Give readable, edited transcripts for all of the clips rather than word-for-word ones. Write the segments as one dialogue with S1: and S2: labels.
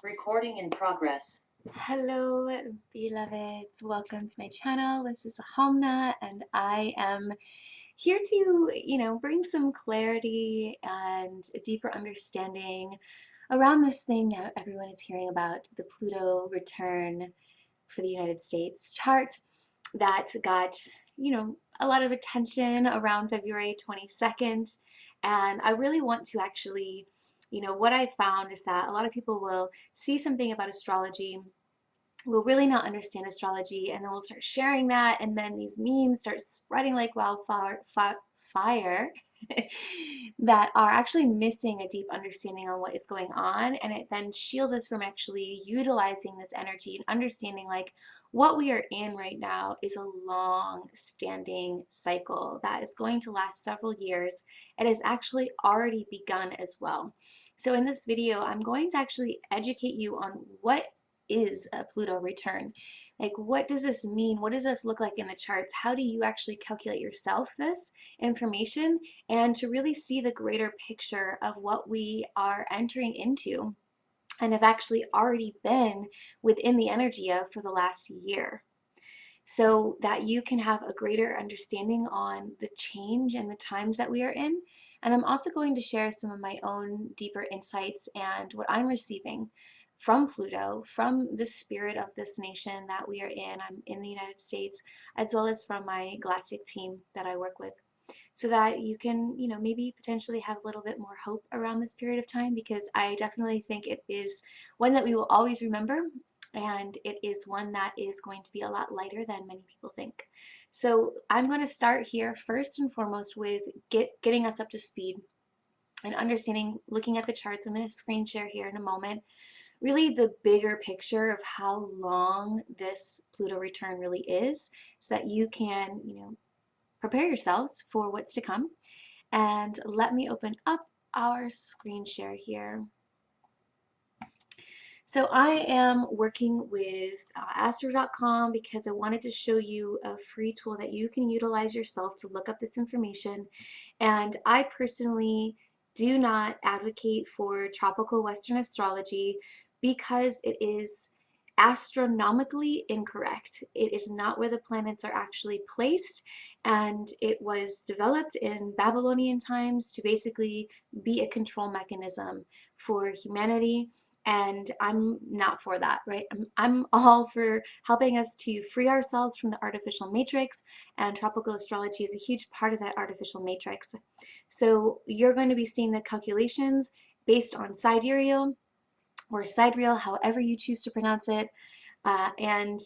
S1: Recording in progress.
S2: Hello, beloveds. Welcome to my channel. This is Hamna, and I am here to, bring some clarity and a deeper understanding around this thing that everyone is hearing about, the Pluto return for the United States chart that got, a lot of attention around February 22nd. And I really want to actually, what I found is that a lot of people will see something about astrology, will really not understand astrology, and then we'll start sharing that, and then these memes start spreading like wildfire fire that are actually missing a deep understanding on what is going on, and it then shields us from actually utilizing this energy and understanding like what we are in right now is a long standing cycle that is going to last several years. It has actually already begun as well. So in this video, I'm going to actually educate you on what is a Pluto return. Like, what does this mean? What does this look like in the charts? How do you actually calculate yourself this information, and to really see the greater picture of what we are entering into and have actually already been within the energy of for the last year, so that you can have a greater understanding on the change and the times that we are in. And I'm also going to share some of my own deeper insights and what I'm receiving from Pluto, from the spirit of this nation that we are in. I'm in the United States, as well as from my galactic team that I work with, so that you can, maybe potentially have a little bit more hope around this period of time, because I definitely think it is one that we will always remember, and it is one that is going to be a lot lighter than many people think. So I'm going to start here first and foremost with getting us up to speed and understanding, looking at the charts. I'm going to screen share here in a moment, really the bigger picture of how long this Pluto return really is, so that you can, prepare yourselves for what's to come. And let me open up our screen share here. So I am working with astro.com because I wanted to show you a free tool that you can utilize yourself to look up this information. And I personally do not advocate for tropical Western astrology because it is astronomically incorrect. It is not where the planets are actually placed, and it was developed in Babylonian times to basically be a control mechanism for humanity. And I'm not for that, right? I'm all for helping us to free ourselves from the artificial matrix, and tropical astrology is a huge part of that artificial matrix. So you're going to be seeing the calculations based on sidereal or sidereal, however you choose to pronounce it. And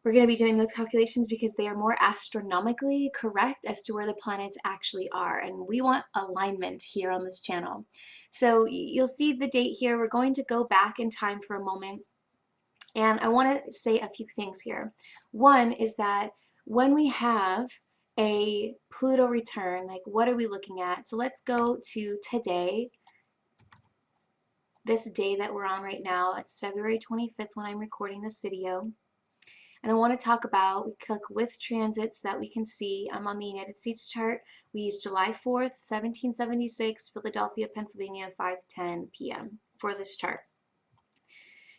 S2: we're going to be doing those calculations because they are more astronomically correct as to where the planets actually are. And we want alignment here on this channel. So you'll see the date here. We're going to go back in time for a moment. And I want to say a few things here. One is that when we have a Pluto return, like what are we looking at? So let's go to today, this day that we're on right now. It's February 25th when I'm recording this video. And I want to talk about, we click with transits so that we can see. I'm on the United States chart. We use July 4th, 1776, Philadelphia, Pennsylvania, 5:10 p.m. for this chart.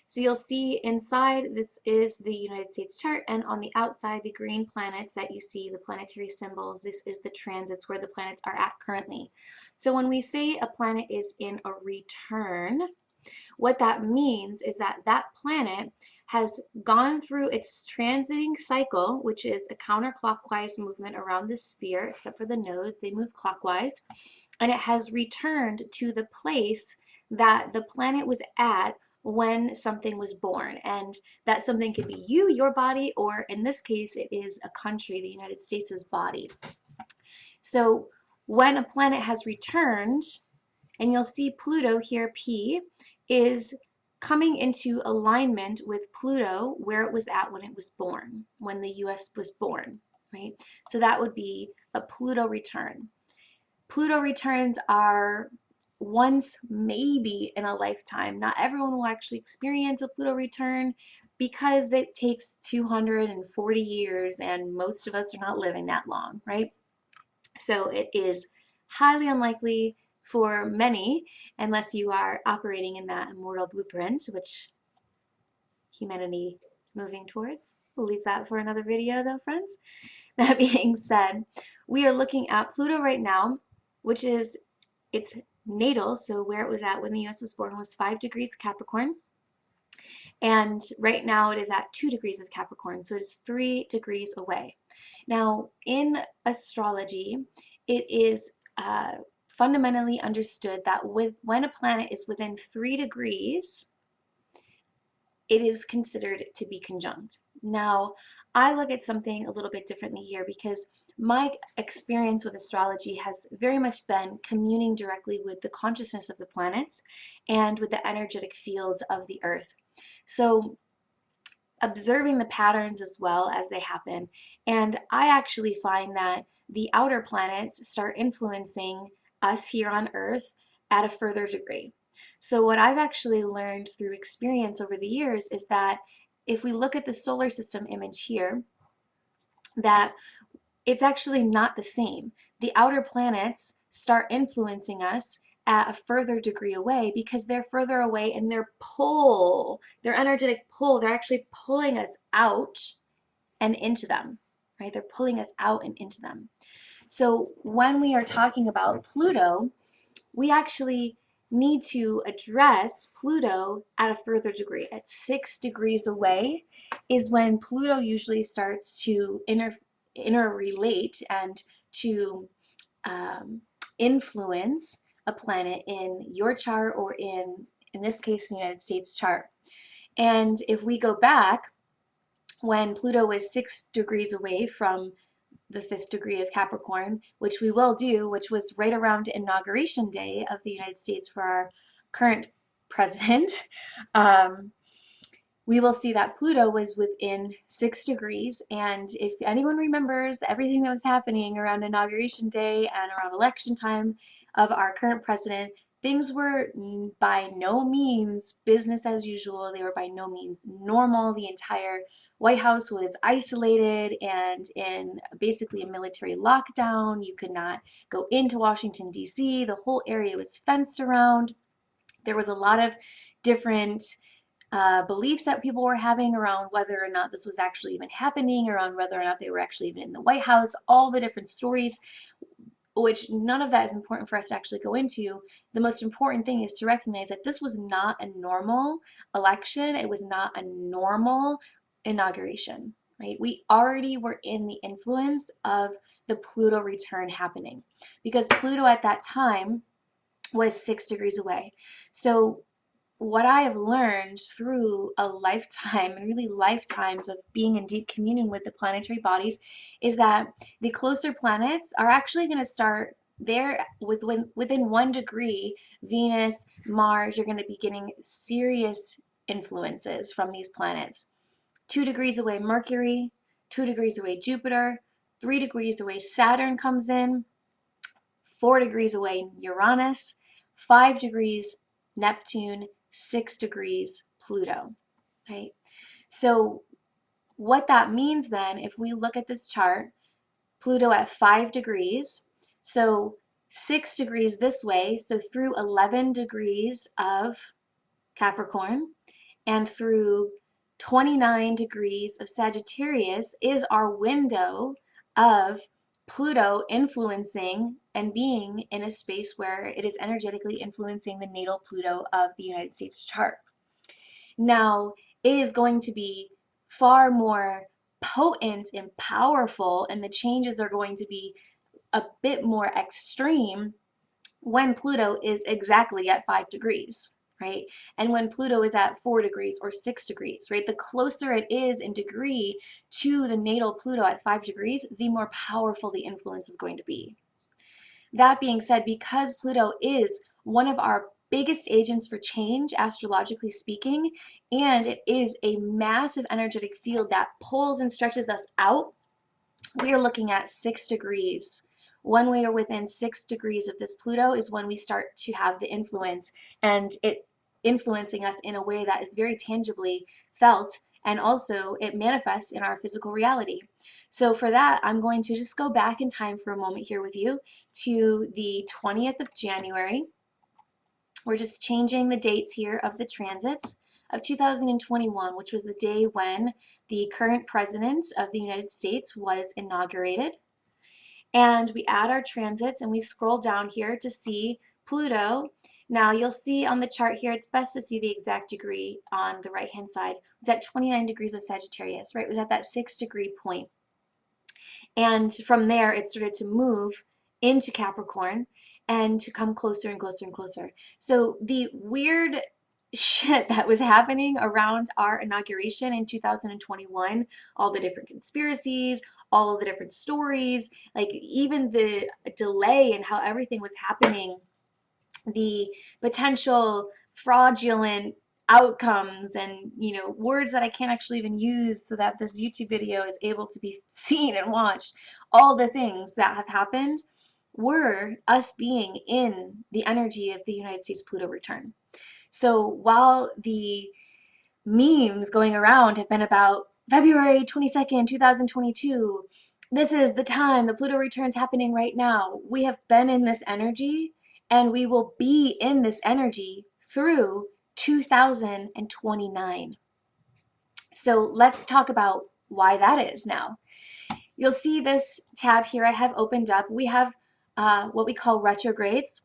S2: So you'll see inside, this is the United States chart, and on the outside, the green planets that you see, the planetary symbols, this is the transits where the planets are at currently. So when we say a planet is in a return, what that means is that that planet has gone through its transiting cycle, which is a counterclockwise movement around the sphere, except for the nodes, they move clockwise, and it has returned to the place that the planet was at when something was born. And that something could be you, your body, or in this case, it is a country, the United States' body. So when a planet has returned, and you'll see Pluto here, P, is coming into alignment with Pluto where it was at when it was born, when the US was born, right? So that would be a Pluto return. Pluto returns are once maybe in a lifetime. Not everyone will actually experience a Pluto return because it takes 240 years, and most of us are not living that long, right? So it is highly unlikely for many, unless you are operating in that immortal blueprint, which humanity is moving towards. We'll leave that for another video though, friends. That being said, we are looking at Pluto right now, which is its natal, so where it was at when the US was born was 5 degrees Capricorn. And right now it is at 2 degrees of Capricorn, so it's 3 degrees away. Now, in astrology, it is fundamentally understood that when a planet is within 3 degrees, it is considered to be conjunct. Now, I look at something a little bit differently here because my experience with astrology has very much been communing directly with the consciousness of the planets and with the energetic fields of the earth. So observing the patterns as well as they happen. And I actually find that the outer planets start influencing us here on Earth at a further degree. So what I've actually learned through experience over the years is that if we look at the solar system image here, that it's actually not the same. The outer planets start influencing us at a further degree away because they're further away and their energetic pull, they're actually pulling us out and into them, right? They're pulling us out and into them. So when we are talking about Pluto, we actually need to address Pluto at a further degree. At 6 degrees away is when Pluto usually starts to interrelate and to influence a planet in your chart or in this case, the United States chart. And if we go back, when Pluto was 6 degrees away from the 5th degree of Capricorn, which we will do, which was right around Inauguration Day of the United States for our current president, we will see that Pluto was within 6 degrees. And if anyone remembers everything that was happening around Inauguration Day and around election time of our current president, things were by no means business as usual. They were by no means normal. The entire White House was isolated and in basically a military lockdown. You could not go into Washington, D.C. The whole area was fenced around. There was a lot of different beliefs that people were having around whether or not this was actually even happening, around whether or not they were actually even in the White House, all the different stories, which none of that is important for us to actually go into. The most important thing is to recognize that this was not a normal election. It was not a normal inauguration, right? We already were in the influence of the Pluto return happening because Pluto at that time was 6 degrees away. So what I have learned through a lifetime and really lifetimes of being in deep communion with the planetary bodies is that the closer planets are actually going to start there within 1 degree. Venus, Mars, you're going to be getting serious influences from these planets. 2 degrees away, Mercury, 2 degrees away, Jupiter, 3 degrees away, Saturn comes in, 4 degrees away, Uranus, 5 degrees, Neptune, 6 degrees, Pluto, right? So what that means then, if we look at this chart, Pluto at 5 degrees, so 6 degrees this way, so through 11 degrees of Capricorn and through 29 degrees of Sagittarius is our window of Pluto influencing and being in a space where it is energetically influencing the natal Pluto of the United States chart. Now, it is going to be far more potent and powerful, and the changes are going to be a bit more extreme when Pluto is exactly at 5 degrees, right? And when Pluto is at 4 degrees or 6 degrees, right? The closer it is in degree to the natal Pluto at 5 degrees, the more powerful the influence is going to be. That being said, because Pluto is one of our biggest agents for change, astrologically speaking, and it is a massive energetic field that pulls and stretches us out, we are looking at 6 degrees. When we are within 6 degrees of this Pluto is when we start to have the influence, and it influencing us in a way that is very tangibly felt and also it manifests in our physical reality. So for that, I'm going to just go back in time for a moment here with you to the 20th of January. We're just changing the dates here of the transits of 2021, which was the day when the current president of the United States was inaugurated. And we add our transits and we scroll down here to see Pluto. Now you'll see on the chart here, it's best to see the exact degree on the right hand side. It's at 29 degrees of Sagittarius, right? It was at that 6-degree point. And from there, it started to move into Capricorn and to come closer and closer and closer. So the weird shit that was happening around our inauguration in 2021, all the different conspiracies, all of the different stories, like even the delay and how everything was happening, the potential fraudulent outcomes and words that I can't actually even use so that this YouTube video is able to be seen and watched, all the things that have happened were us being in the energy of the United States Pluto return. So while the memes going around have been about February 22nd, 2022, this is the time, the Pluto return's happening right now. We have been in this energy and we will be in this energy through 2029. So let's talk about why that is now. You'll see this tab here I have opened up. We have what we call retrogrades.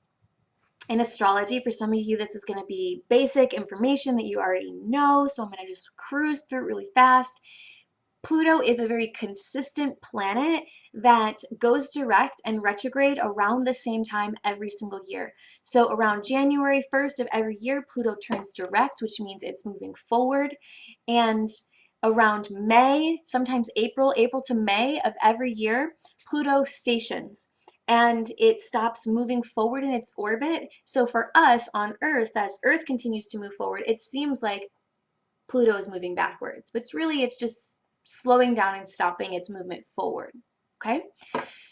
S2: In astrology, for some of you, this is going to be basic information that you already know, so I'm going to just cruise through really fast. Pluto is a very consistent planet that goes direct and retrograde around the same time every single year. So around January 1st of every year, Pluto turns direct, which means it's moving forward. And around May, sometimes April to May of every year, Pluto stations and it stops moving forward in its orbit. So for us on Earth, as Earth continues to move forward, it seems like Pluto is moving backwards, but it's just slowing down and stopping its movement forward. Okay,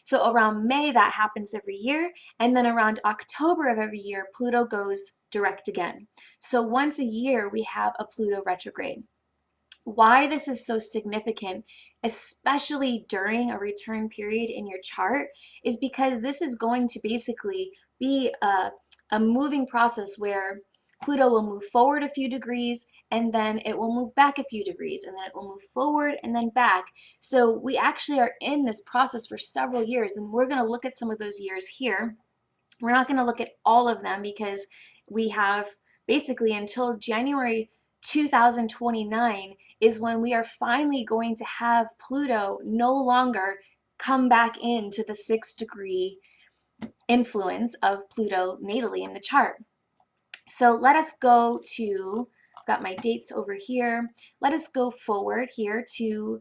S2: so around May that happens every year, and then around October of every year, Pluto goes direct again. So once a year we have a Pluto retrograde. Why this is so significant, especially during a return period in your chart, is because this is going to basically be a moving process where Pluto will move forward a few degrees and then it will move back a few degrees and then it will move forward and then back. So we actually are in this process for several years, and we're going to look at some of those years here. We're not going to look at all of them because we have basically until January 2029 is when we are finally going to have Pluto no longer come back into the 6-degree influence of Pluto natally in the chart. So let us go to, I've got my dates over here. Let us go forward here to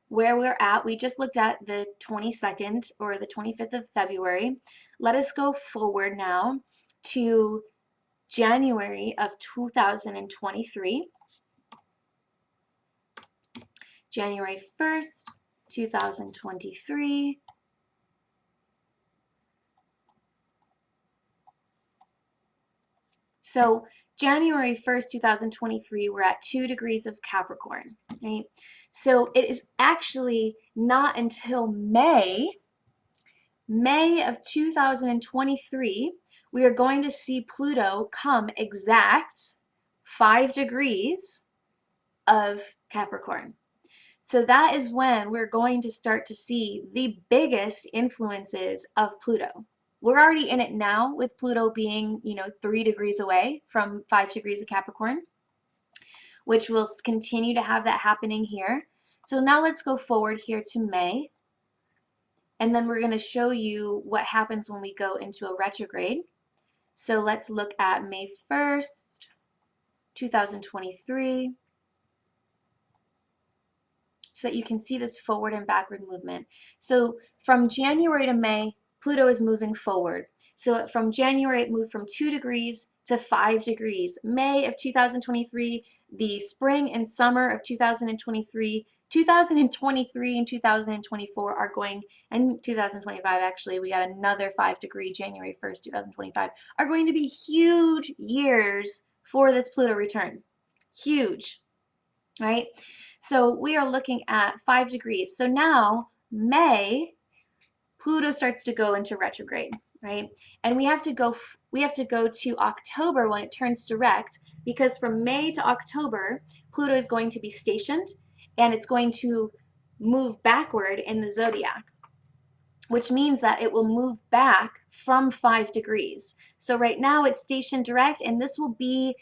S2: where we're at. We just looked at the 22nd or the 25th of February. Let us go forward now to January of 2023. January 1st, 2023. So January 1st, 2023, we're at 2 degrees of Capricorn, right? So it is actually not until May of 2023, we are going to see Pluto come exact 5 degrees of Capricorn. So that is when we're going to start to see the biggest influences of Pluto. We're already in it now with Pluto being, 3 degrees away from 5 degrees of Capricorn, which will continue to have that happening here. So now let's go forward here to May. And then we're going to show you what happens when we go into a retrograde. So let's look at May 1st, 2023. So that you can see this forward and backward movement. So from January to May, Pluto is moving forward. So from January, it moved from 2 degrees to 5 degrees. May of 2023, the spring and summer of 2023, 2023 and 2024 are going, and 2025 actually, we got another 5-degree January 1st, 2025, are going to be huge years for this Pluto return. Huge. right? So we are looking at 5 degrees. So now May, Pluto starts to go into retrograde, right? And we have to go to October when it turns direct, because from May to October, Pluto is going to be stationed and it's going to move backward in the zodiac, which means that it will move back from 5 degrees. So right now it's stationed direct, and this will be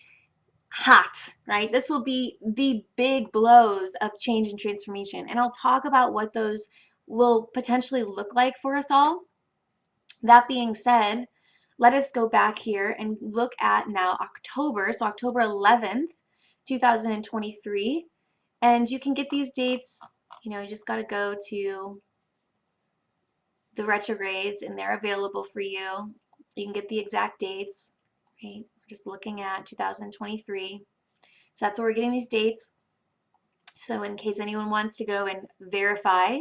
S2: hot, right? This will be the big blows of change and transformation. And I'll talk about what those will potentially look like for us all. That being said, let us go back here and look at now October. So October 11th, 2023. And you can get these dates, you just got to go to the retrogrades and they're available for you. You can get the exact dates, right? We're just looking at 2023. So that's where we're getting these dates. So in case anyone wants to go and verify,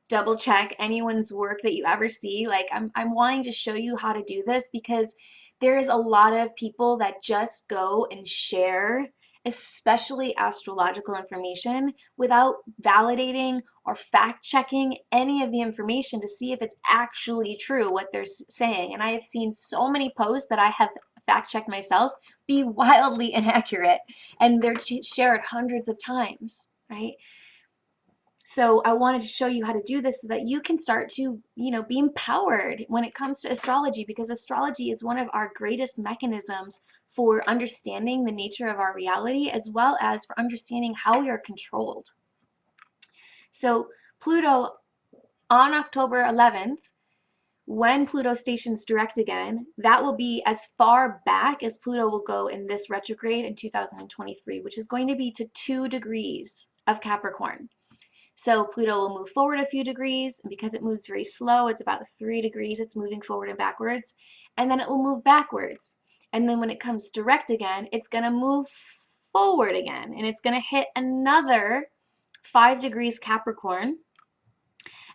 S2: double check anyone's work that you ever see, like I'm wanting to show you how to do this, because there is a lot of people that just go and share, especially astrological information, without validating or fact checking any of the information to see if it's actually true what they're saying. And I have seen so many posts that I have fact checked myself be wildly inaccurate, and they're shared hundreds of times, right? So I wanted to show you how to do this so that you can start to, be empowered when it comes to astrology, because astrology is one of our greatest mechanisms for understanding the nature of our reality, as well as for understanding how we are controlled. So Pluto on October 11th, when Pluto stations direct again, that will be as far back as Pluto will go in this retrograde in 2023, which is going to be to 2 degrees of Capricorn. So Pluto will move forward a few degrees, and because it moves very slow, it's about 3 degrees, it's moving forward and backwards, and then it will move backwards. And then when it comes direct again, it's going to move forward again, and it's going to hit another 5 degrees Capricorn,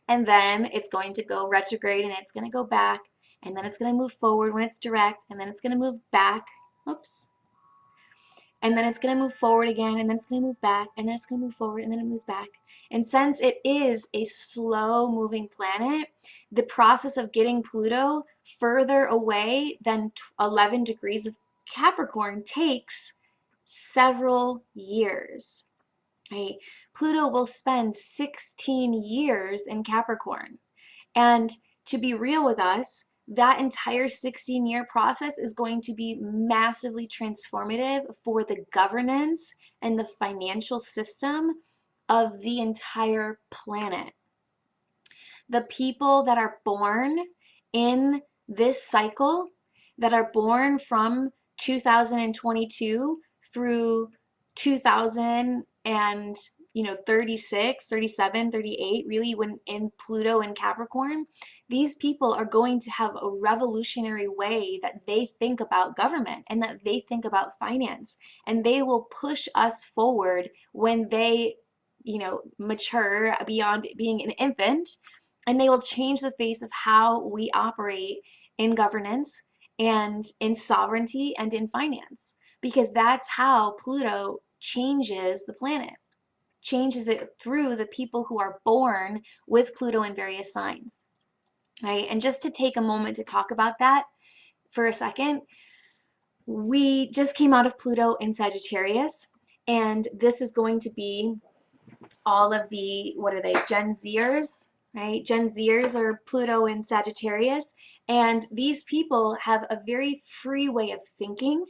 S2: and then it's going to go retrograde, and it's going to go back, and then it's going to move forward when it's direct, and then it's going to move back. Oops. And then it's going to move forward again, and then it's going to move back, and then it's going to move forward, and then it moves back. And since it is a slow moving planet, the process of getting Pluto further away than 11 degrees of Capricorn takes several years, right? Pluto will spend 16 years in Capricorn. And to be real with us, that entire 16-year process is going to be massively transformative for the governance and the financial system of the entire planet. The people that are born in this cycle, that are born from 2022 through 2000 and 36, 37, 38, really, when in Pluto and Capricorn, these people are going to have a revolutionary way that they think about government and that they think about finance, and they will push us forward when they mature beyond being an infant, and they will change the face of how we operate in governance and in sovereignty and in finance, because that's how Pluto changes the planet, changes it through the people who are born with Pluto in various signs, right? And just to take a moment to talk about that for a second, we just came out of Pluto in Sagittarius, and this is going to be all of the, what are they, Gen Zers, right? Gen Zers are Pluto in Sagittarius, and these people have a very free way of thinking.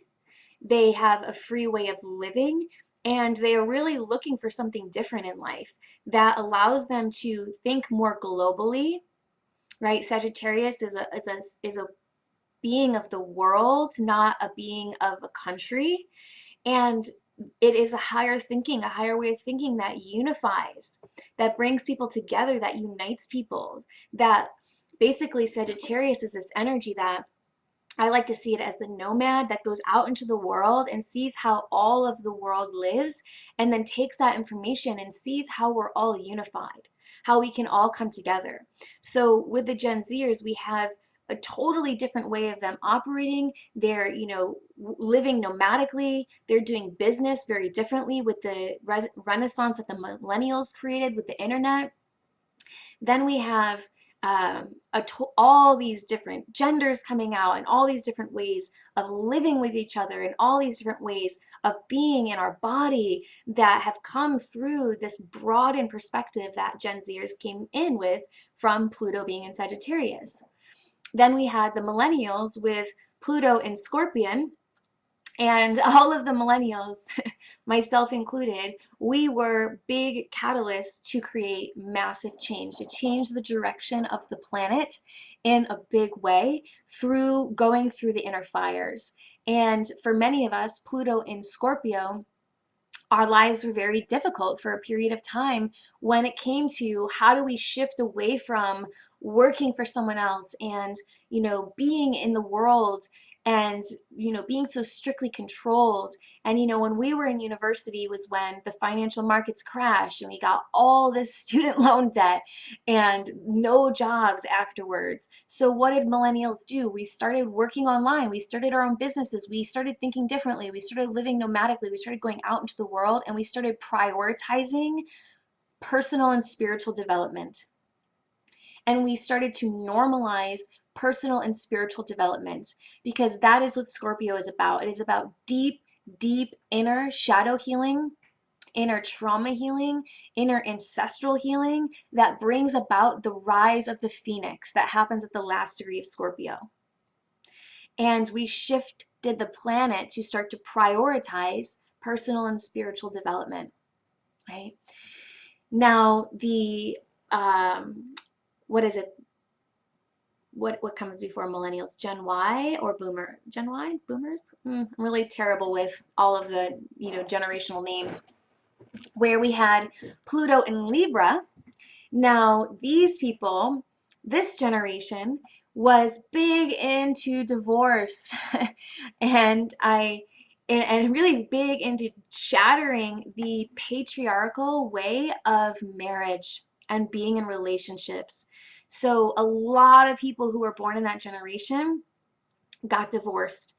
S2: They have a free way of living, and they are really looking for something different in life that allows them to think more globally, right? Sagittarius is a being of the world, not a being of a country. And it is a higher thinking, a higher way of thinking that unifies, that brings people together, that unites people, that basically Sagittarius is this energy that I like to see it as the nomad that goes out into the world and sees how all of the world lives, and then takes that information and sees how we're all unified, how we can all come together. So with the Gen Zers, we have a totally different way of them operating. They're, living nomadically. They're doing business very differently with the renaissance that the millennials created with the internet. Then we have all these different genders coming out and all these different ways of living with each other and all these different ways of being in our body that have come through this broadened perspective that Gen Zers came in with from Pluto being in Sagittarius. Then we had the millennials with Pluto in Scorpion, and all of the millennials, myself included, we were big catalysts to create massive change, to change the direction of the planet in a big way through going through the inner fires. And for many of us, Pluto in Scorpio, our lives were very difficult for a period of time when it came to how do we shift away from working for someone else and being in the world and being so strictly controlled. And when we were in university was when the financial markets crashed and we got all this student loan debt and no jobs afterwards. So what did millennials do? We started working online, we started our own businesses, we started thinking differently, we started living nomadically, we started going out into the world, and we started prioritizing personal and spiritual development. And we started to normalize personal and spiritual development, because that is what Scorpio is about. It is about deep, deep inner shadow healing, inner trauma healing, inner ancestral healing that brings about the rise of the phoenix that happens at the last degree of Scorpio. And we shifted the planet to start to prioritize personal and spiritual development, right? Now, the what is it? What comes before millennials? Gen Y or boomer? Gen Y? Boomers? I'm really terrible with all of the generational names. Where we had Pluto in Libra. Now, these people, this generation, was big into divorce and really big into shattering the patriarchal way of marriage and being in relationships. So a lot of people who were born in that generation got divorced.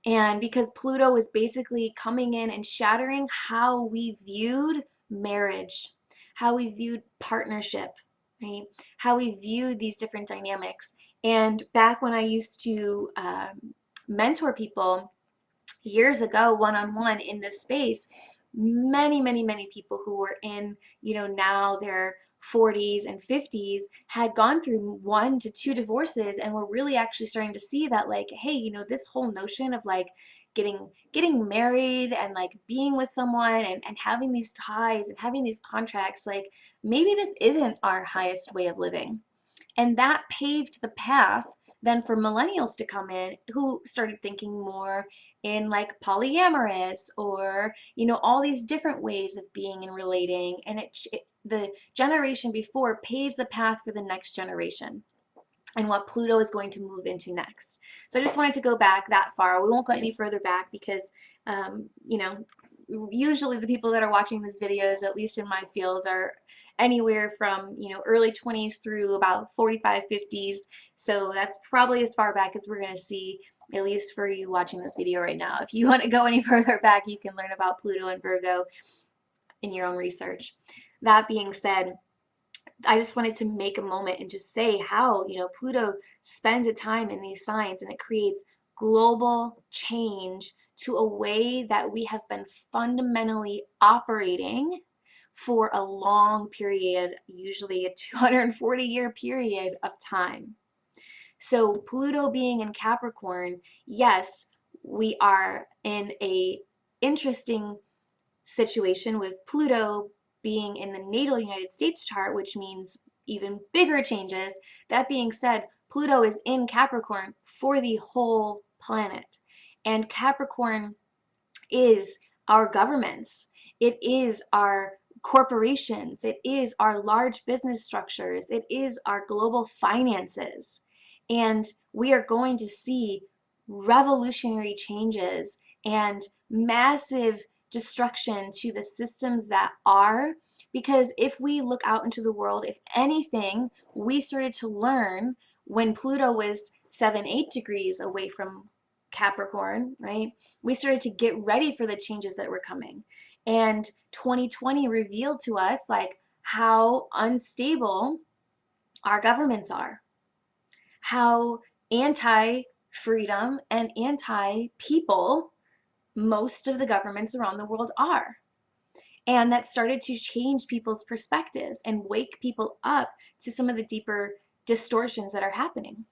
S2: And because Pluto was basically coming in and shattering how we viewed marriage, how we viewed partnership, right? How we viewed these different dynamics. And back when I used to mentor people years ago, one-on-one in this space, many people who were in, now their 40s and 50s had gone through 1 to 2 divorces and were really actually starting to see that, like, hey, this whole notion of like getting married and like being with someone and having these ties and having these contracts, like maybe this isn't our highest way of living. And that paved the path then for millennials to come in who started thinking more in like polyamorous or, all these different ways of being and relating. And the generation before paves the path for the next generation and what Pluto is going to move into next. So I just wanted to go back that far. We won't go any further back because, usually the people that are watching these videos, at least in my fields, are anywhere from early 20s through about 45, 50s. So that's probably as far back as we're going to see, at least for you watching this video right now. If you want to go any further back, you can learn about Pluto and Virgo in your own research. That being said, I just wanted to make a moment and just say how Pluto spends its time in these signs, and it creates global change to a way that we have been fundamentally operating for a long period, usually a 240-year period of time. So Pluto being in Capricorn, yes, we are in a interesting situation with Pluto being in the natal United States chart, which means even bigger changes. That being said, Pluto is in Capricorn for the whole planet. And Capricorn is our governments. It is our corporations. It is our large business structures. It is our global finances. And we are going to see revolutionary changes and massive destruction to the systems that are, because if we look out into the world, if anything, we started to learn when Pluto was 7, 8 degrees away from Capricorn, right? We started to get ready for the changes that were coming. And 2020 revealed to us like how unstable our governments are, how anti-freedom and anti-people most of the governments around the world are. And that started to change people's perspectives and wake people up to some of the deeper distortions that are happening,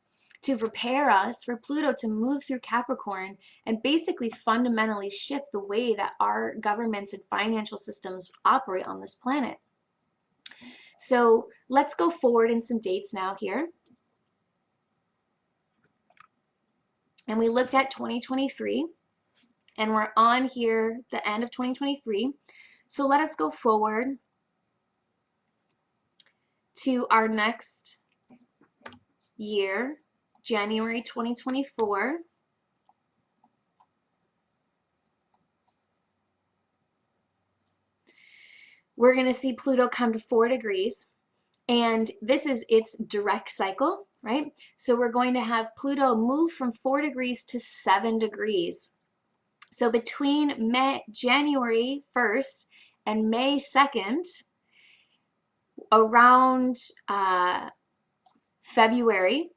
S2: to prepare us for Pluto to move through Capricorn and basically fundamentally shift the way that our governments and financial systems operate on this planet. So let's go forward in some dates now here. And we looked at 2023, and we're on here the end of 2023. So let us go forward to our next year, January 2024. We're going to see Pluto come to 4 degrees, and this is its direct cycle, right? So we're going to have Pluto move from 4 degrees to 7 degrees. So between January 1st and May 2nd, around February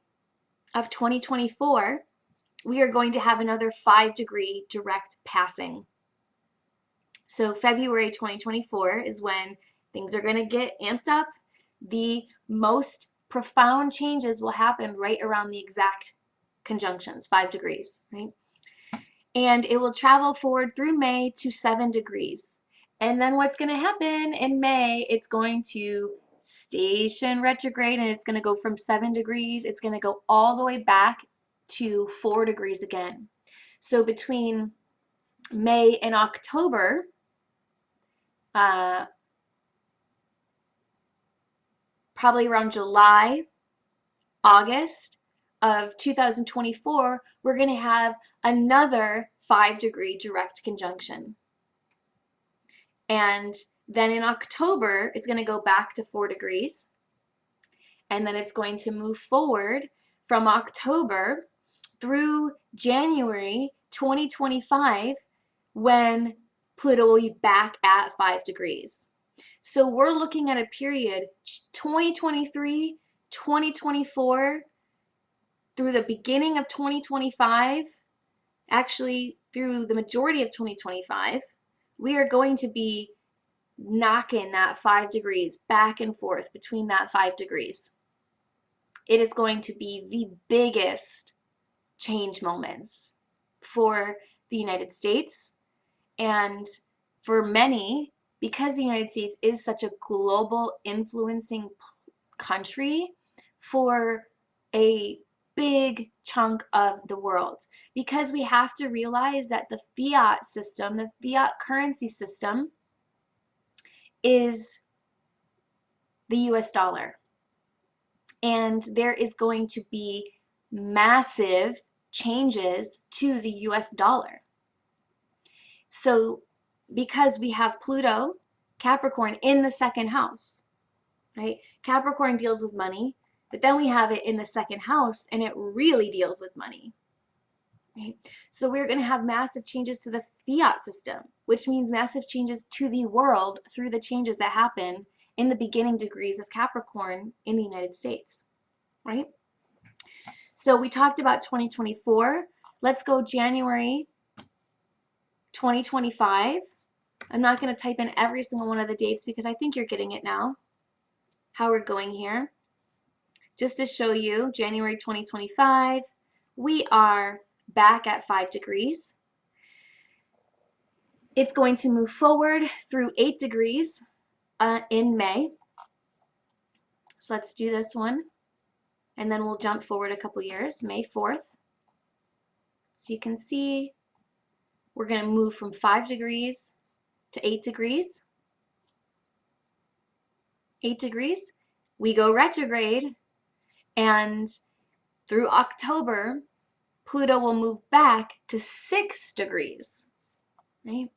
S2: of 2024, we are going to have another 5-degree direct passing. So February 2024 is when things are going to get amped up. The most profound changes will happen right around the exact conjunctions, 5 degrees, right? And it will travel forward through May to 7 degrees. And then what's going to happen in May, it's going to station retrograde, and it's going to go from 7 degrees, it's going to go all the way back to 4 degrees again. So between May and October, probably around July, August of 2024, we're going to have another 5-degree direct conjunction. And then in October, it's going to go back to 4 degrees. And then it's going to move forward from October through January 2025, when Pluto will be back at 5 degrees. So we're looking at a period 2023, 2024, through the beginning of 2025, actually through the majority of 2025, we are going to be knocking that 5 degrees back and forth between that 5 degrees. It is going to be the biggest change moments for the United States, and for many, because the United States is such a global influencing country for a big chunk of the world, because we have to realize that the fiat system, the fiat currency system, is the US dollar. And there is going to be massive changes to the US dollar. So because we have Pluto, Capricorn in the 2nd house, right? Capricorn deals with money, but then we have it in the 2nd house, and it really deals with money, right? So we're going to have massive changes to the fiat system, which means massive changes to the world through the changes that happen in the beginning degrees of Capricorn in the United States, right? So we talked about 2024. Let's go January 2025. I'm not going to type in every single one of the dates because I think you're getting it now, how we're going here. Just to show you, January 2025, we are back at 5 degrees. It's going to move forward through 8 degrees in May. So let's do this one, and then we'll jump forward a couple years, May 4th. So you can see we're going to move from 5 degrees to 8 degrees. 8 degrees, we go retrograde, and through October, Pluto will move back to 6 degrees, right?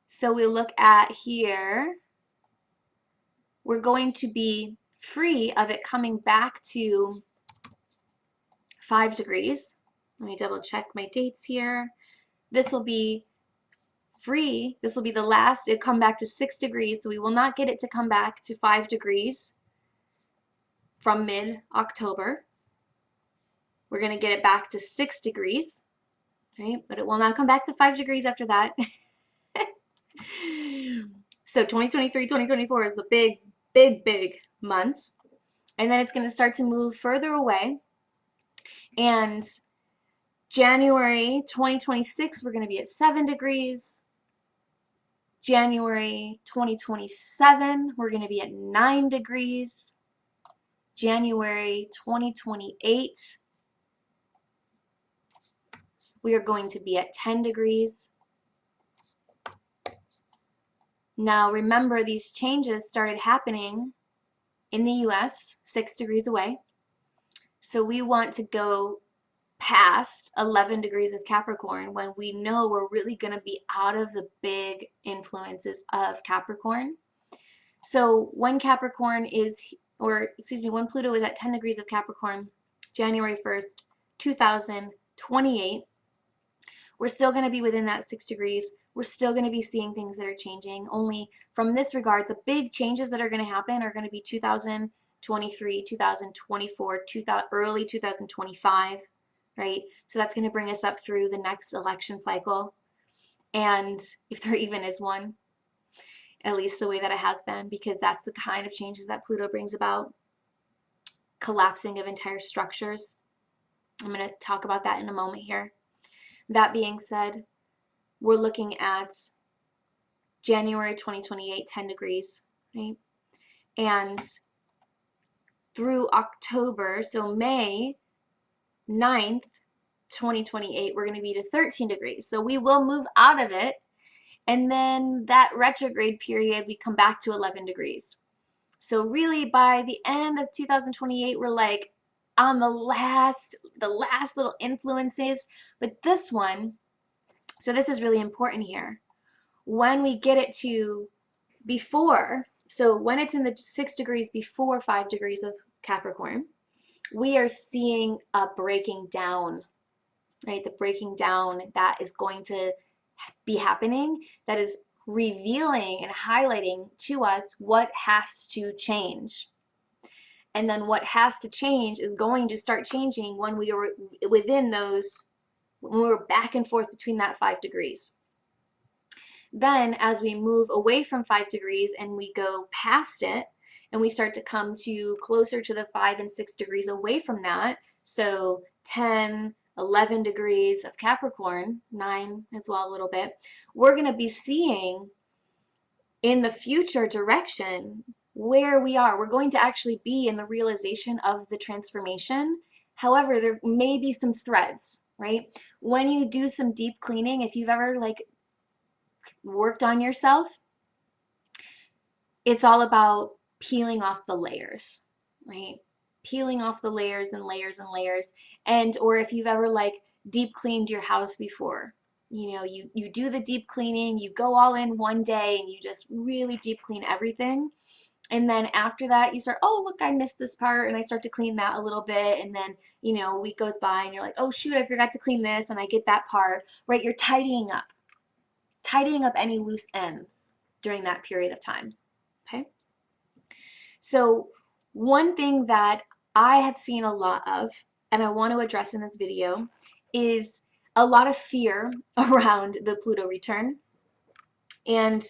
S2: So we look at here, we're going to be free of it coming back to 5 degrees. Let me double check my dates here. This will be free. This will be the last. It'll come back to 6 degrees, so we will not get it to come back to 5 degrees from mid-October. We're going to get it back to 6 degrees, right? But it will not come back to 5 degrees after that. So 2023, 2024 is the big months. And then it's going to start to move further away. And January 2026, we're going to be at 7 degrees. January 2027, we're going to be at 9 degrees. January 2028, we are going to be at 10 degrees. Now remember, these changes started happening in the US 6 degrees away. So we want to go past 11 degrees of Capricorn when we know we're really going to be out of the big influences of Capricorn. So when Capricorn is, or excuse me, when Pluto is at 10 degrees of Capricorn, January 1st, 2028, we're still going to be within that 6 degrees. We're still going to be seeing things that are changing. Only from this regard, the big changes that are going to happen are going to be 2023, 2024, early 2025, right? So that's going to bring us up through the next election cycle. And if there even is one, at least the way that it has been, because that's the kind of changes that Pluto brings about, collapsing of entire structures. I'm going to talk about that in a moment here. That being said, we're looking at January 2028, 10 degrees, right? And through October, so May 9th, 2028, we're going to be to 13 degrees. So we will move out of it. And then that retrograde period, we come back to 11 degrees. So really by the end of 2028, we're like on the last little influences. But this one, so this is really important here. When we get it to before, so when it's in the 6 degrees before 5 degrees of Capricorn, we are seeing a breaking down, right? The breaking down that is going to be happening, that is revealing and highlighting to us what has to change. And then what has to change is going to start changing when we are within those, when we're back and forth between that 5 degrees. Then as we move away from 5 degrees and we go past it, and we start to come to closer to the 5 and 6 degrees away from that, so 10, 11 degrees of Capricorn, 9 as well a little bit, we're going to be seeing in the future direction where we are. We're going to actually be in the realization of the transformation. However, there may be some threads, right? When you do some deep cleaning, if you've ever like worked on yourself, it's all about peeling off the layers, right? Peeling off the layers and layers and layers. And or if you've ever like deep cleaned your house before, you know, you do the deep cleaning, you go all in one day and you just really deep clean everything. And then after that you start, oh look, I missed this part, and I start to clean that a little bit, and then, you know, a week goes by and you're like, oh shoot, I forgot to clean this, and I get that part, right? You're tidying up any loose ends during that period of time. Okay? So one thing that I have seen a lot of, and I want to address in this video, is a lot of fear around the Pluto return. And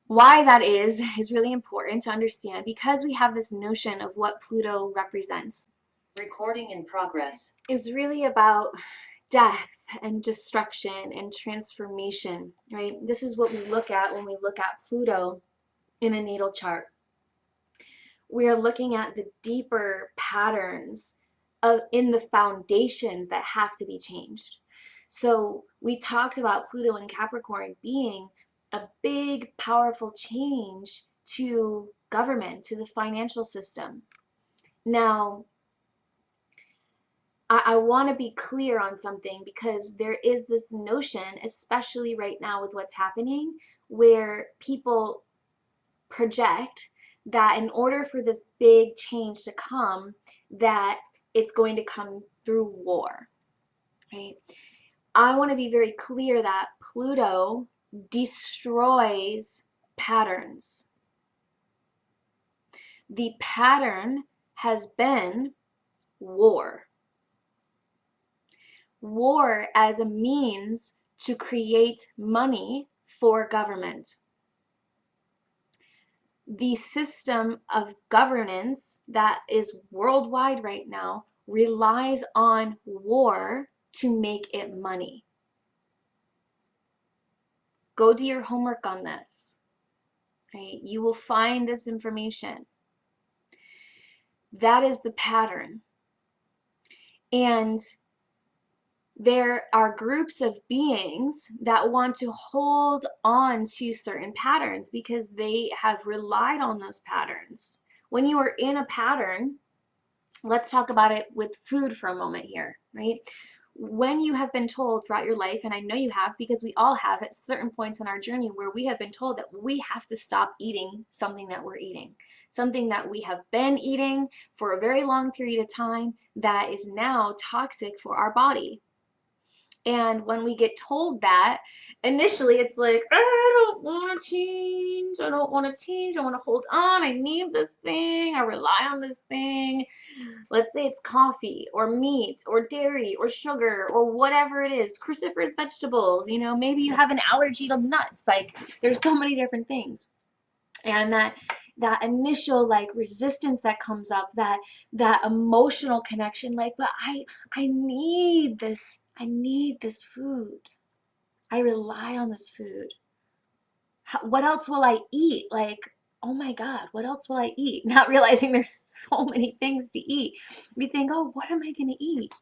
S2: why that is really important to understand, because we have this notion of what Pluto represents.
S1: Recording in progress.
S2: Is really about death and destruction and transformation, right? This is what we look at when we look at Pluto in a natal chart. We are looking at the deeper patterns in the foundations that have to be changed. So we talked about Pluto and Capricorn being a big, powerful change to government, to the financial system. Now, I want to be clear on something, because there is this notion, especially right now with what's happening, where people project that in order for this big change to come, that it's going to come through war, right? I want to be very clear that Pluto destroys patterns. The pattern has been war. War as a means to create money for government. The system of governance that is worldwide right now relies on war to make it money. Go do your homework on this, right? You will find this information. That is the pattern. And there are groups of beings that want to hold on to certain patterns because they have relied on those patterns. When you are in a pattern, let's talk about it with food for a moment here, right? When you have been told throughout your life, and I know you have because we all have at certain points in our journey where we have been told that we have to stop eating something that we're eating, something that we have been eating for a very long period of time that is now toxic for our body. And when we get told that, initially it's like, I don't want to change. I don't want to change. I want to hold on. I need this thing. I rely on this thing. Let's say it's coffee or meat or dairy or sugar or whatever it is, cruciferous vegetables, you know, maybe you have an allergy to nuts. Like there's so many different things. And that initial like resistance that comes up, that emotional connection, like, but I need this. I need this food. I rely on this food. What else will I eat? Like, oh my God, what else will I eat? Not realizing there's so many things to eat. We think, oh, what am I going to eat?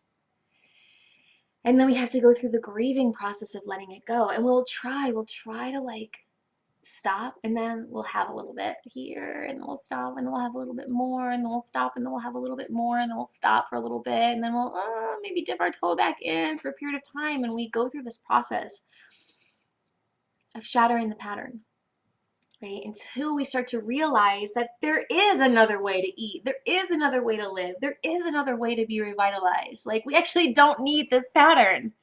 S2: And then we have to go through the grieving process of letting it go. And we'll try to like stop, and then we'll have a little bit here, and we'll stop, and we'll have a little bit more, and then we'll stop, and then we'll have a little bit more, and then we'll stop for a little bit, and then we'll maybe dip our toe back in for a period of time, and we go through this process of shattering the pattern, right? Until we start to realize that there is another way to eat, there is another way to live, there is another way to be revitalized. Like we actually don't need this pattern.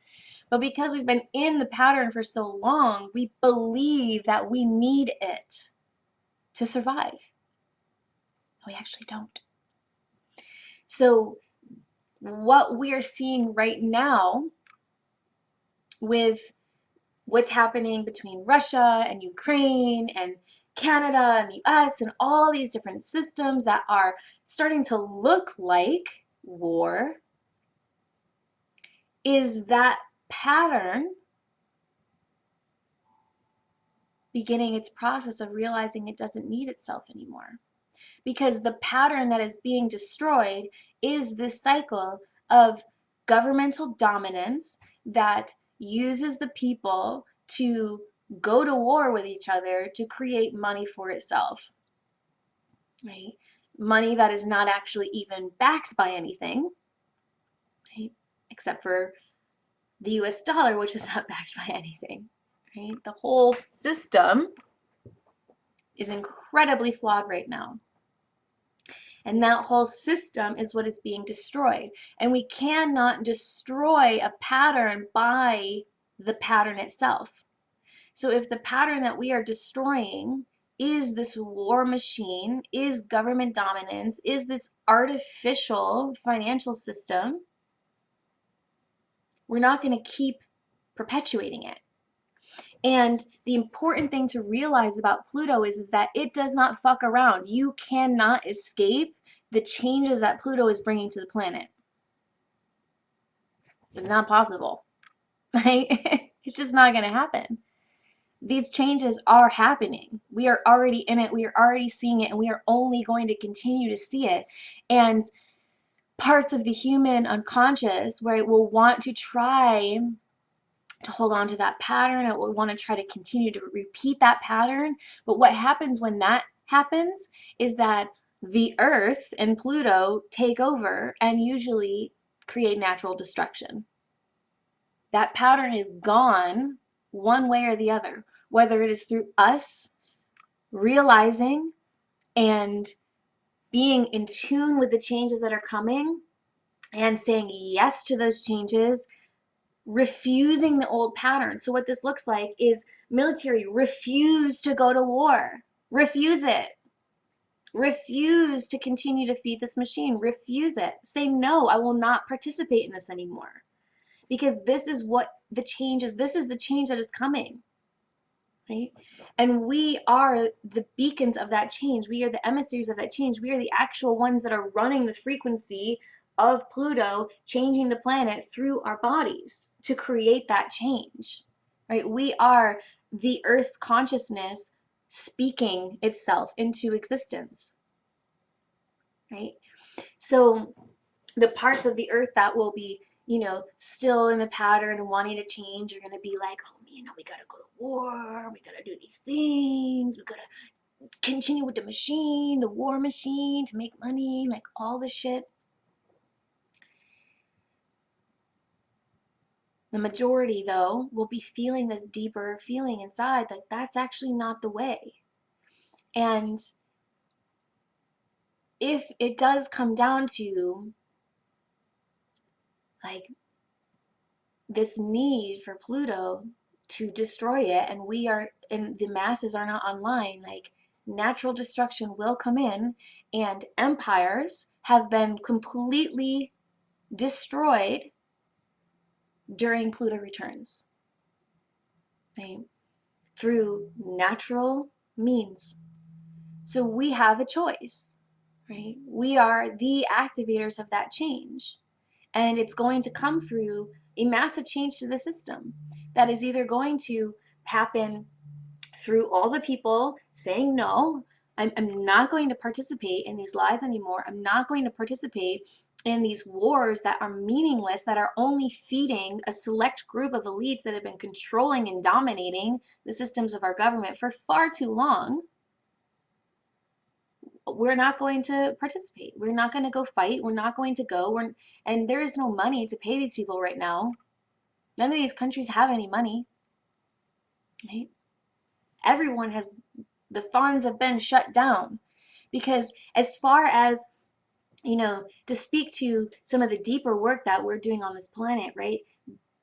S2: But because we've been in the pattern for so long, we believe that we need it to survive. We actually don't. So what we are seeing right now with what's happening between Russia and Ukraine and Canada and the US and all these different systems that are starting to look like war is that pattern beginning its process of realizing it doesn't need itself anymore. Because the pattern that is being destroyed is this cycle of governmental dominance that uses the people to go to war with each other to create money for itself, right? Money that is not actually even backed by anything, right? Except for the US dollar, which is not backed by anything, right? The whole system is incredibly flawed right now. And that whole system is what is being destroyed. And we cannot destroy a pattern by the pattern itself. So if the pattern that we are destroying is this war machine, is government dominance, is this artificial financial system, we're not going to keep perpetuating it. And the important thing to realize about Pluto is that it does not fuck around. You cannot escape the changes that Pluto is bringing to the planet. It's not possible, right? It's just not going to happen. These changes are happening. We are already in it. We are already seeing it, and we are only going to continue to see it. And parts of the human unconscious where it will want to try to hold on to that pattern, it will want to try to continue to repeat that pattern. But what happens when that happens is that the Earth and Pluto take over and usually create natural destruction. That pattern is gone one way or the other, whether it is through us realizing and being in tune with the changes that are coming and saying yes to those changes, refusing the old patterns. So what this looks like is military refuse to go to war. Refuse it. Refuse to continue to feed this machine. Refuse it. Say, no, I will not participate in this anymore. Because this is what the change is. This is the change that is coming. Right? And we are the beacons of that change. We are the emissaries of that change. We are the actual ones that are running the frequency of Pluto, changing the planet through our bodies to create that change. Right? We are the Earth's consciousness speaking itself into existence. Right? So the parts of the Earth that will be, still in the pattern and wanting to change are going to be like, oh, we got to go to war. We got to do these things. We got to continue with the machine, the war machine to make money, like all this shit. The majority, though, will be feeling this deeper feeling inside, like that's actually not the way. And if it does come down to like this need for Pluto to destroy it, and the masses are not online, like natural destruction will come in, and empires have been completely destroyed during Pluto returns, right? Through natural means. So we have a choice, right? We are the activators of that change. And it's going to come through a massive change to the system that is either going to happen through all the people saying, no, I'm not going to participate in these lies anymore. I'm not going to participate in these wars that are meaningless, that are only feeding a select group of elites that have been controlling and dominating the systems of our government for far too long. We're not going to participate. We're not going to go fight. We're not going to go. And there is no money to pay these people right now. None of these countries have any money. Right? Everyone has, the funds have been shut down. Because as far as, to speak to some of the deeper work that we're doing on this planet, right?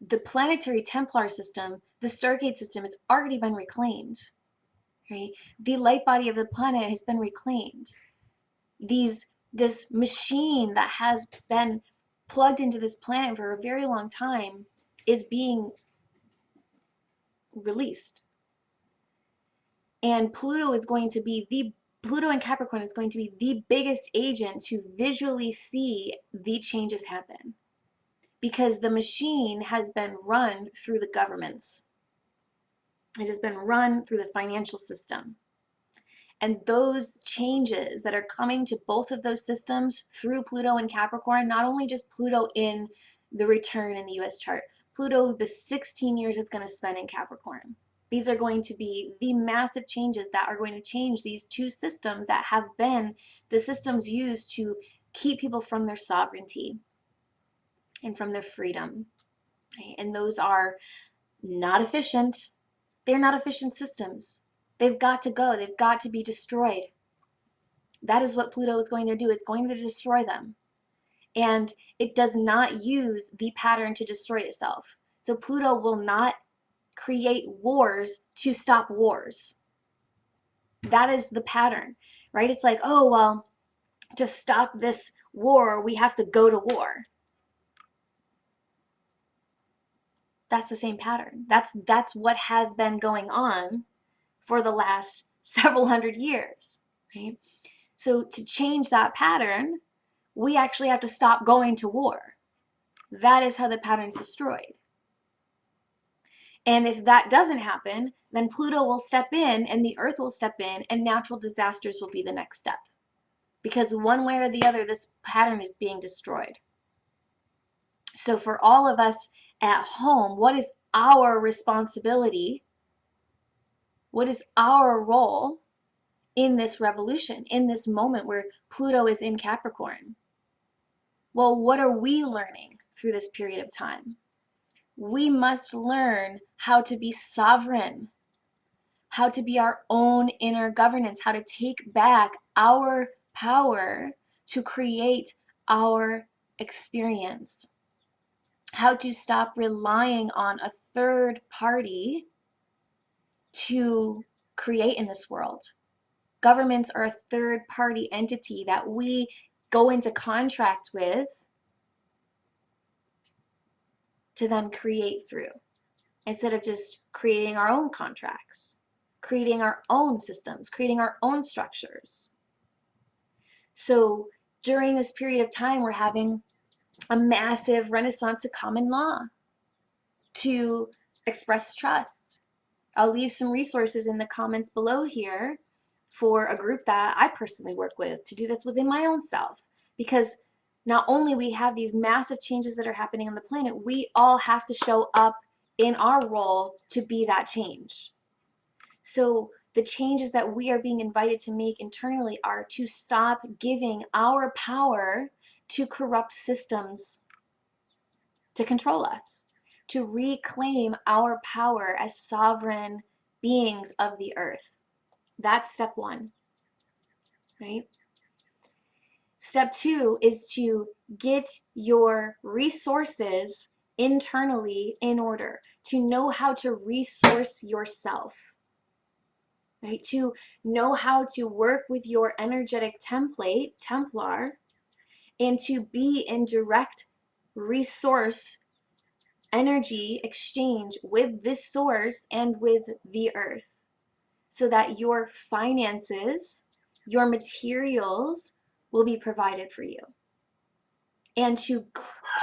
S2: The planetary Templar system, the Stargate system has already been reclaimed. Right? The light body of the planet has been reclaimed. This machine that has been plugged into this planet for a very long time is being released. And Pluto and Capricorn is going to be the biggest agent to visually see the changes happen. Because the machine has been run through the governments. It has been run through the financial system. And those changes that are coming to both of those systems through Pluto and Capricorn, not only just Pluto in the return in the US chart, Pluto, the 16 years it's going to spend in Capricorn. These are going to be the massive changes that are going to change these two systems that have been the systems used to keep people from their sovereignty and from their freedom. And those are not efficient. They're not efficient systems. They've got to go. They've got to be destroyed. That is what Pluto is going to do. It's going to destroy them. And it does not use the pattern to destroy itself. So Pluto will not create wars to stop wars. That is the pattern, right? It's like, oh, well, to stop this war, we have to go to war. That's the same pattern. That's what has been going on for the last several hundred years, right? So to change that pattern, we actually have to stop going to war. That is how the pattern is destroyed. And if that doesn't happen, then Pluto will step in and the Earth will step in and natural disasters will be the next step. Because one way or the other, this pattern is being destroyed. So for all of us at home, what is our responsibility? What is our role in this revolution, in this moment where Pluto is in Capricorn? Well, what are we learning through this period of time? We must learn how to be sovereign, how to be our own inner governance, how to take back our power to create our experience, how to stop relying on a third party to create in this world. Governments are a third party entity that we go into contract with to then create through, instead of just creating our own contracts, creating our own systems, creating our own structures. So during this period of time, we're having a massive renaissance to common law, to express trust. I'll leave some resources in the comments below here for a group that I personally work with to do this within my own self. Because not only we have these massive changes that are happening on the planet, we all have to show up in our role to be that change. So the changes that we are being invited to make internally are to stop giving our power to corrupt systems to control us, to reclaim our power as sovereign beings of the earth. That's step one, right? Step two is to get your resources internally in order, to know how to resource yourself, right? To know how to work with your energetic template, Templar, and to be in direct resource energy exchange with this source and with the earth, so that your finances, your materials will be provided for you, and to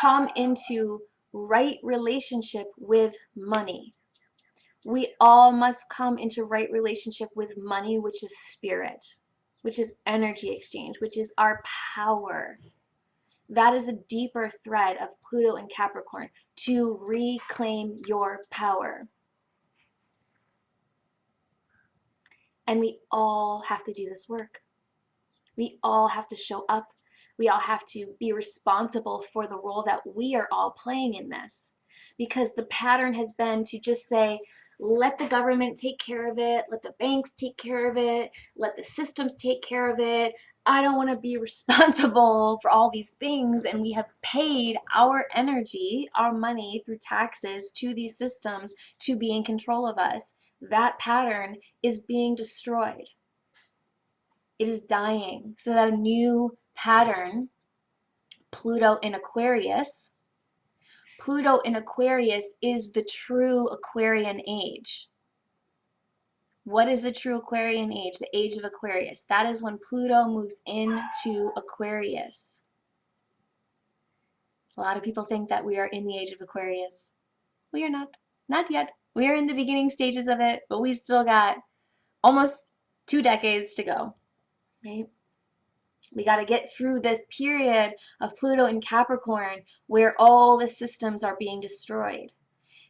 S2: come into right relationship with money. We all must come into right relationship with money, which is spirit, which is energy exchange, which is our power. That is a deeper thread of Pluto and Capricorn, to reclaim your power. And we all have to do this work. We all have to show up. We all have to be responsible for the role that we are all playing in this. Because the pattern has been to just say, let the government take care of it, let the banks take care of it, let the systems take care of it. I don't want to be responsible for all these things. And we have paid our energy, our money through taxes to these systems to be in control of us. That pattern is being destroyed. It is dying, so that a new pattern, Pluto in Aquarius. Pluto in Aquarius is the true Aquarian age. What is the true Aquarian age? The age of Aquarius. That is when Pluto moves into Aquarius. A lot of people think that we are in the age of Aquarius. We are not. Not yet. We are in the beginning stages of it, but we still got almost 2 decades to go, right? We got to get through this period of Pluto in Capricorn where all the systems are being destroyed,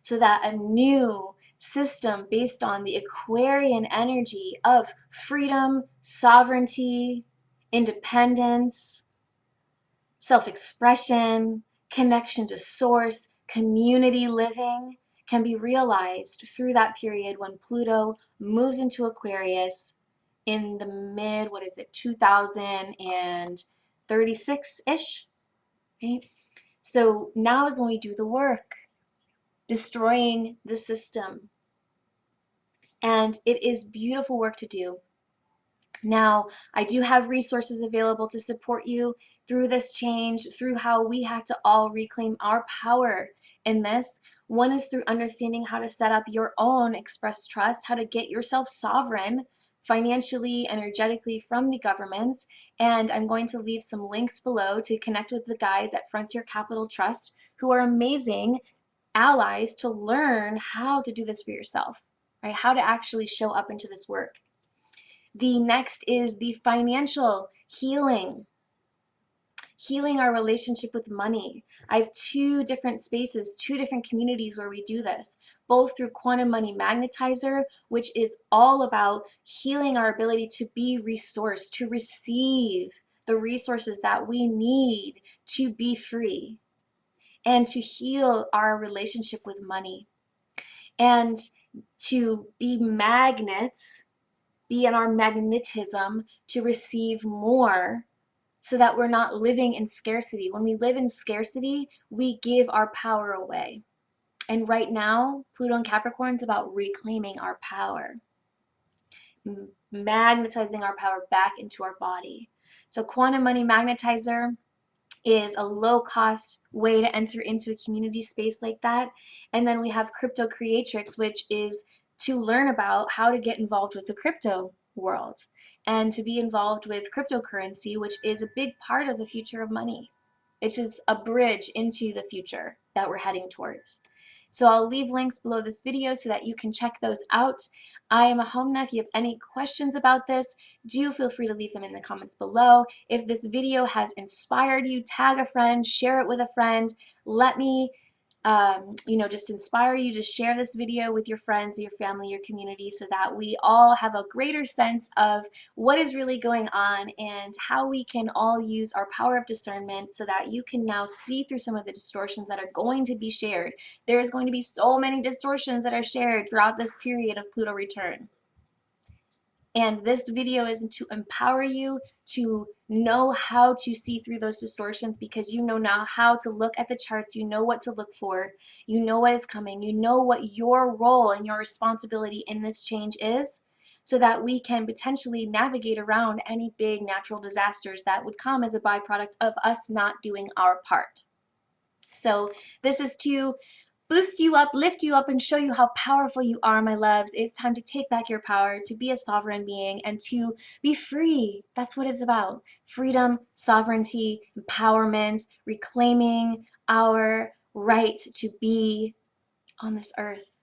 S2: so that a new system based on the Aquarian energy of freedom, sovereignty, independence, self-expression, connection to source, community living can be realized through that period when Pluto moves into Aquarius in the mid, 2036-ish, right? So now is when we do the work, destroying the system. And it is beautiful work to do. Now, I do have resources available to support you through this change, through how we have to all reclaim our power in this. One is through understanding how to set up your own express trust, how to get yourself sovereign financially, energetically from the governments. And I'm going to leave some links below to connect with the guys at Frontier Capital Trust, who are amazing allies to learn how to do this for yourself, right? How to actually show up into this work. The next is the financial healing. Healing our relationship with money. I have 2 different spaces, 2 different communities where we do this, both through Quantum Money Magnetizer, which is all about healing our ability to be resourced, to receive the resources that we need to be free, and to heal our relationship with money, and to be magnets, be in our magnetism to receive more so that we're not living in scarcity. When we live in scarcity, we give our power away. And right now, Pluto and Capricorn is about reclaiming our power, magnetizing our power back into our body. So Quantum Money Magnetizer is a low-cost way to enter into a community space like that. And then we have Crypto Creatrix, which is to learn about how to get involved with the crypto world and to be involved with cryptocurrency, which is a big part of the future of money. It is a bridge into the future that we're heading towards. So I'll leave links below this video so that you can check those out. I am Ahomna. If you have any questions about this, do feel free to leave them in the comments below. If this video has inspired you, tag a friend, share it with a friend. Let me just inspire you to share this video with your friends, your family, your community, so that we all have a greater sense of what is really going on and how we can all use our power of discernment so that you can now see through some of the distortions that are going to be shared. There's going to be so many distortions that are shared throughout this period of Pluto return. And this video is to empower you to know how to see through those distortions, because you know now how to look at the charts, you know what to look for, you know what is coming, you know what your role and your responsibility in this change is, so that we can potentially navigate around any big natural disasters that would come as a byproduct of us not doing our part. So this is to boost you up, lift you up, and show you how powerful you are, my loves. It's time to take back your power, to be a sovereign being, and to be free. That's what it's about. Freedom, sovereignty, empowerment, reclaiming our right to be on this earth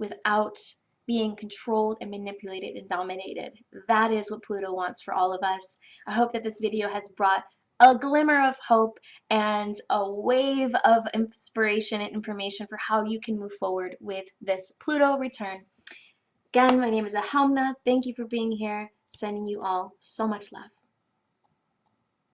S2: without being controlled and manipulated and dominated. That is what Pluto wants for all of us. I hope that this video has brought a glimmer of hope and a wave of inspiration and information for how you can move forward with this Pluto return. Again, my name is Ahomna. Thank you for being here. Sending you all so much love.